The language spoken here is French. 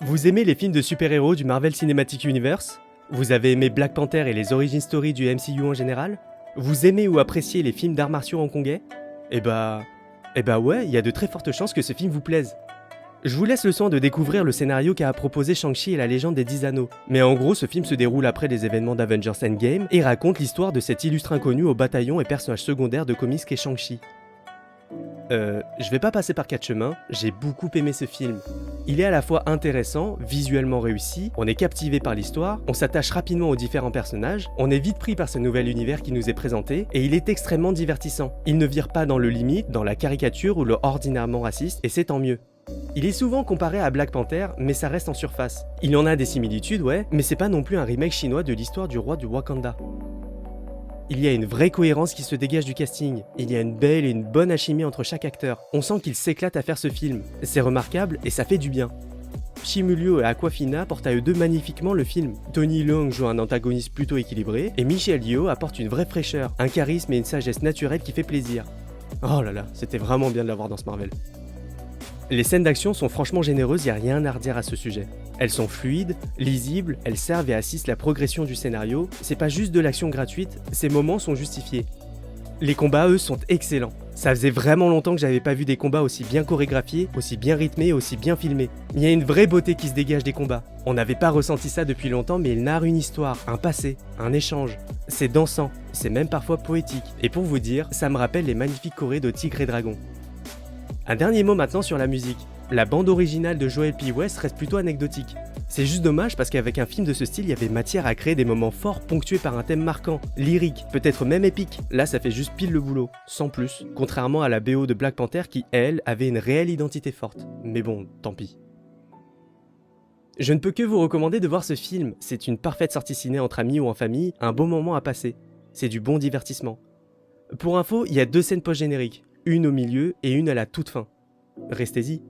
Vous aimez les films de super-héros du Marvel Cinematic Universe? Vous avez aimé Black Panther et les origin stories du MCU en général? Vous aimez ou appréciez les films d'arts martiaux hongkongais? Eh bah ouais, il y a de très fortes chances que ce film vous plaise. Je vous laisse le soin de découvrir le scénario qu'a proposé Shang-Chi et la légende des 10 anneaux. Mais en gros, ce film se déroule après les événements d'Avengers Endgame et raconte l'histoire de cet illustre inconnu au bataillon et personnage secondaire de comics qu'est Shang-Chi. Je vais pas passer par 4 chemins, j'ai beaucoup aimé ce film. Il est à la fois intéressant, visuellement réussi, on est captivé par l'histoire, on s'attache rapidement aux différents personnages, on est vite pris par ce nouvel univers qui nous est présenté, et il est extrêmement divertissant. Il ne vire pas dans le limite, dans la caricature ou le ordinairement raciste, et c'est tant mieux. Il est souvent comparé à Black Panther, mais ça reste en surface. Il en a des similitudes, ouais, mais c'est pas non plus un remake chinois de l'histoire du roi du Wakanda. Il y a une vraie cohérence qui se dégage du casting, il y a une belle et une bonne alchimie entre chaque acteur. On sent qu'ils s'éclatent à faire ce film, c'est remarquable et ça fait du bien. Shimulio et Aquafina portent à eux deux magnifiquement le film. Tony Leung joue un antagoniste plutôt équilibré, et Michelle Yeoh apporte une vraie fraîcheur, un charisme et une sagesse naturelle qui fait plaisir. Oh là là, c'était vraiment bien de l'avoir dans ce Marvel. Les scènes d'action sont franchement généreuses, y a rien à redire à ce sujet. Elles sont fluides, lisibles, elles servent et assistent la progression du scénario, c'est pas juste de l'action gratuite, ces moments sont justifiés. Les combats, eux, sont excellents. Ça faisait vraiment longtemps que j'avais pas vu des combats aussi bien chorégraphiés, aussi bien rythmés et aussi bien filmés. Il y a une vraie beauté qui se dégage des combats. On n'avait pas ressenti ça depuis longtemps, mais il narre une histoire, un passé, un échange. C'est dansant, c'est même parfois poétique. Et pour vous dire, ça me rappelle les magnifiques chorés de Tigre et Dragon. Un dernier mot maintenant sur la musique. La bande originale de Joel P. West reste plutôt anecdotique. C'est juste dommage parce qu'avec un film de ce style, il y avait matière à créer des moments forts ponctués par un thème marquant, lyrique, peut-être même épique. Là, ça fait juste pile le boulot, sans plus, contrairement à la BO de Black Panther qui, elle, avait une réelle identité forte. Mais bon, tant pis. Je ne peux que vous recommander de voir ce film, c'est une parfaite sortie ciné entre amis ou en famille, un bon moment à passer. C'est du bon divertissement. Pour info, il y a 2 scènes post-génériques, une au milieu et une à la toute fin. Restez-y.